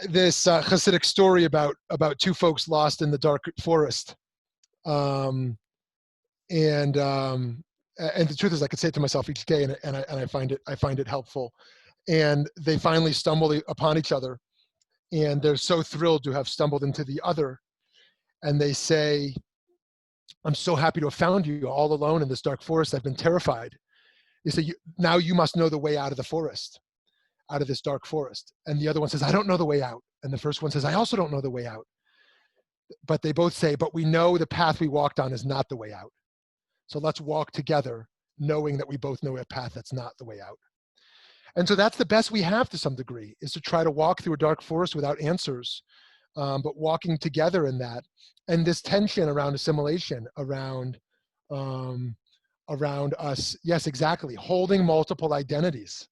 this Hasidic story about two folks lost in the dark forest. And the truth is, I could say it to myself each day, and I find it helpful. And they finally stumble upon each other, and they're so thrilled to have stumbled into the other. And they say, "I'm so happy to have found you all alone in this dark forest. I've been terrified." They say, "Now you must know the way out of the forest, out of this dark forest." And the other one says, "I don't know the way out." And the first one says, "I also don't know the way out." But they both say, "But we know the path we walked on is not the way out. So let's walk together, knowing that we both know a path that's not the way out." And so that's the best we have to some degree, is to try to walk through a dark forest without answers, but walking together in that. And this tension around assimilation, around us, yes, exactly, holding multiple identities.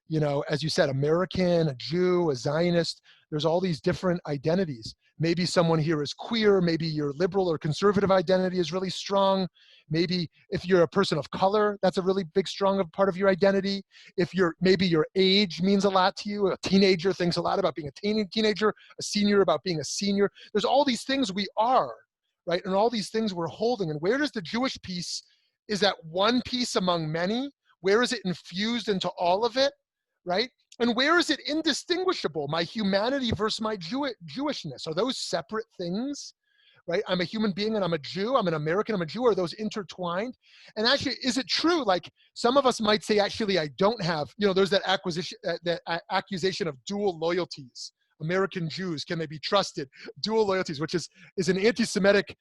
You know, as you said, American, a Jew, a Zionist, there's all these different identities. Maybe someone here is queer, maybe your liberal or conservative identity is really strong. Maybe if you're a person of color, that's a really big, strong part of your identity. Maybe your age means a lot to you. A teenager thinks a lot about being a teenager, a senior about being a senior. There's all these things we are, right? And all these things we're holding. And where does the Jewish piece, is that one piece among many? Where is it infused into all of it, right? And where is it indistinguishable? My humanity versus my Jewishness. Are those separate things, right? I'm a human being and I'm a Jew. I'm an American, I'm a Jew. Are those intertwined? And actually, is it true? Like some of us might say, actually, I don't have, there's that accusation of dual loyalties. American Jews, can they be trusted? Dual loyalties, which is an anti-Semitic,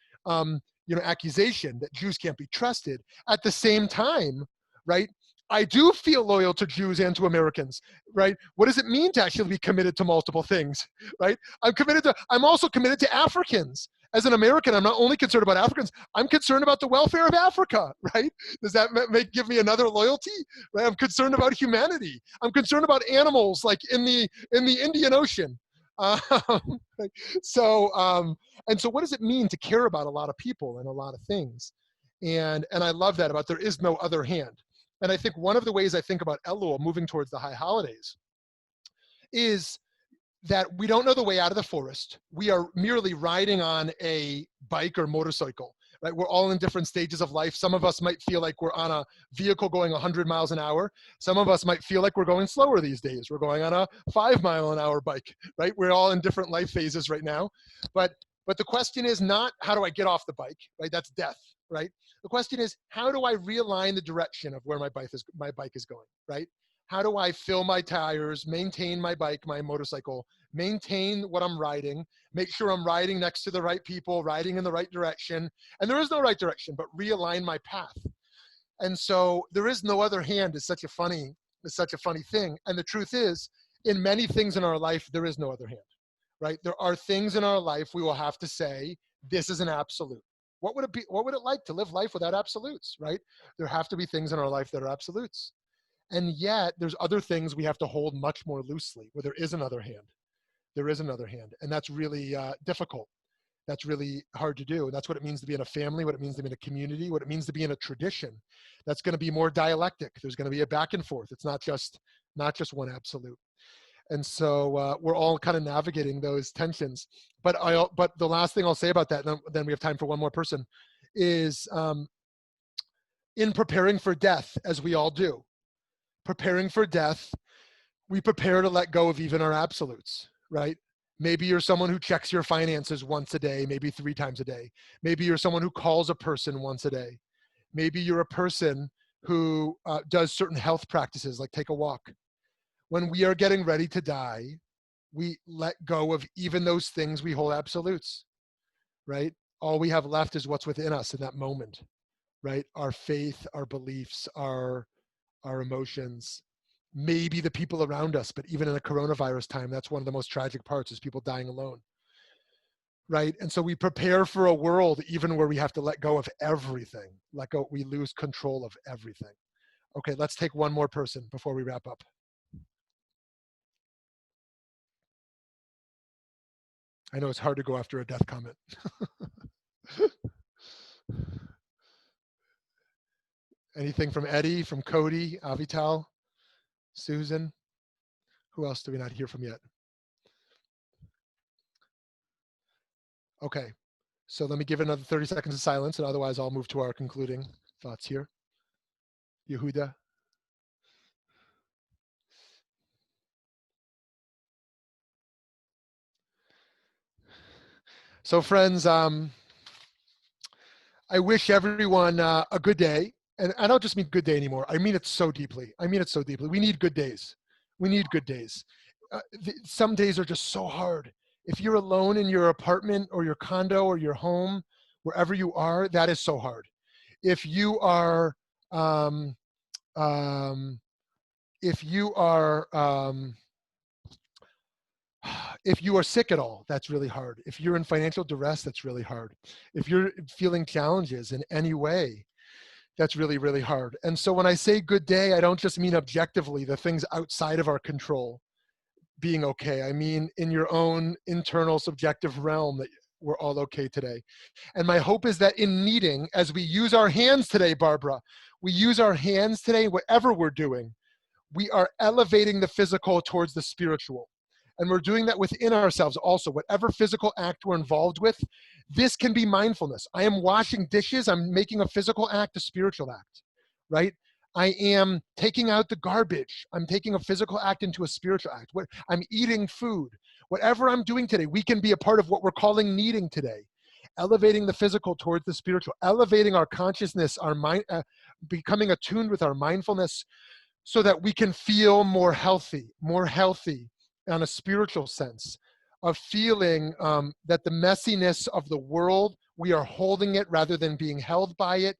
accusation that Jews can't be trusted. At the same time, right? I do feel loyal to Jews and to Americans, right? What does it mean to actually be committed to multiple things, right? I'm also committed to Africans. As an American, I'm not only concerned about Africans, I'm concerned about the welfare of Africa, right? Does that give me another loyalty, right? I'm concerned about humanity. I'm concerned about animals like in the Indian Ocean. So what does it mean to care about a lot of people and a lot of things? And I love that about there is no other hand. And I think one of the ways I think about Elul, moving towards the high holidays, is that we don't know the way out of the forest. We are merely riding on a bike or motorcycle, right? We're all in different stages of life. Some of us might feel like we're on a vehicle going 100 miles an hour. Some of us might feel like we're going slower these days. We're going on a 5 mile an hour bike, right? We're all in different life phases right now. But the question is not, how do I get off the bike, right? That's death, right? The question is, how do I realign the direction of where my bike is going, right? How do I fill my tires, maintain my bike, my motorcycle, maintain what I'm riding, make sure I'm riding next to the right people, riding in the right direction. And there is no right direction, but realign my path. And so there is no other hand is such a funny thing. And the truth is, in many things in our life, there is no other hand, right? There are things in our life we will have to say, this is an absolute. What would it like to live life without absolutes, right? There have to be things in our life that are absolutes. And yet there's other things we have to hold much more loosely, where there is another hand. There is another hand. And that's really difficult. That's really hard to do. And that's what it means to be in a family, what it means to be in a community, what it means to be in a tradition. That's going to be more dialectic. There's going to be a back and forth. It's not just one absolute. And so we're all kind of navigating those tensions. But the last thing I'll say about that, and then we have time for one more person, is in preparing for death, as we all do, preparing for death, we prepare to let go of even our absolutes, right? Maybe you're someone who checks your finances once a day, maybe 3 times a day. Maybe you're someone who calls a person once a day. Maybe you're a person who does certain health practices, like take a walk. When we are getting ready to die, we let go of even those things we hold absolutes, right? All we have left is what's within us in that moment, right? Our faith, our beliefs, our emotions, maybe the people around us. But even in a coronavirus time, that's one of the most tragic parts, is people dying alone, right? And so we prepare for a world even where we have to let go of everything. We lose control of everything. Okay, let's take one more person before we wrap up. I know it's hard to go after a death comment. Anything from Eddie, from Cody, Avital, Susan? Who else do we not hear from yet? Okay. So let me give another 30 seconds of silence, and otherwise I'll move to our concluding thoughts here. Yehuda? So friends, I wish everyone a good day. And I don't just mean good day anymore. I mean it so deeply. I mean it so deeply. We need good days. We need good days. Some days are just so hard. If you're alone in your apartment or your condo or your home, wherever you are, that is so hard. If you are, if you are, if you are sick at all, that's really hard. If you're in financial duress, that's really hard. If you're feeling challenges in any way, that's really, really hard. And so when I say good day, I don't just mean objectively the things outside of our control being okay. I mean in your own internal subjective realm that we're all okay today. And my hope is that in kneading, as we use our hands today, Barbara, we use our hands today, whatever we're doing, we are elevating the physical towards the spiritual. And we're doing that within ourselves also. Whatever physical act we're involved with, this can be mindfulness. I am washing dishes. I'm making a physical act, a spiritual act, right? I am taking out the garbage. I'm taking a physical act into a spiritual act. I'm eating food. Whatever I'm doing today, we can be a part of what we're calling kneading today. Elevating the physical towards the spiritual, elevating our consciousness, our mind, becoming attuned with our mindfulness so that we can feel more healthy on a spiritual sense of feeling that the messiness of the world, we are holding it rather than being held by it,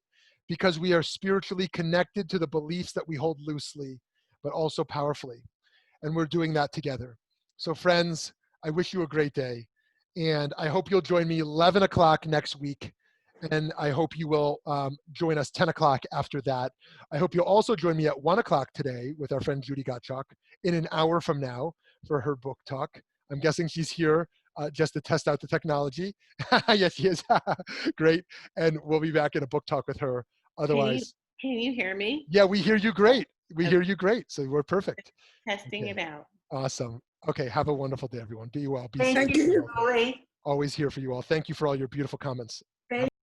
because we are spiritually connected to the beliefs that we hold loosely, but also powerfully. And we're doing that together. So friends, I wish you a great day. And I hope you'll join me 11 o'clock next week. And I hope you will join us 10 o'clock after that. I hope you'll also join me at 1 o'clock today with our friend Judy Gottschalk in an hour from now for her book talk. I'm guessing she's here just to test out the technology. Yes, she is. Great. And we'll be back in a book talk with her. Otherwise, can you hear me? Yeah, we hear you great. We hear you great. So we're perfect. Testing Okay. it out. Awesome. Okay. Have a wonderful day, everyone. Be well. Be Thank safe. Thank you. Julie. Always here for you all. Thank you for all your beautiful comments.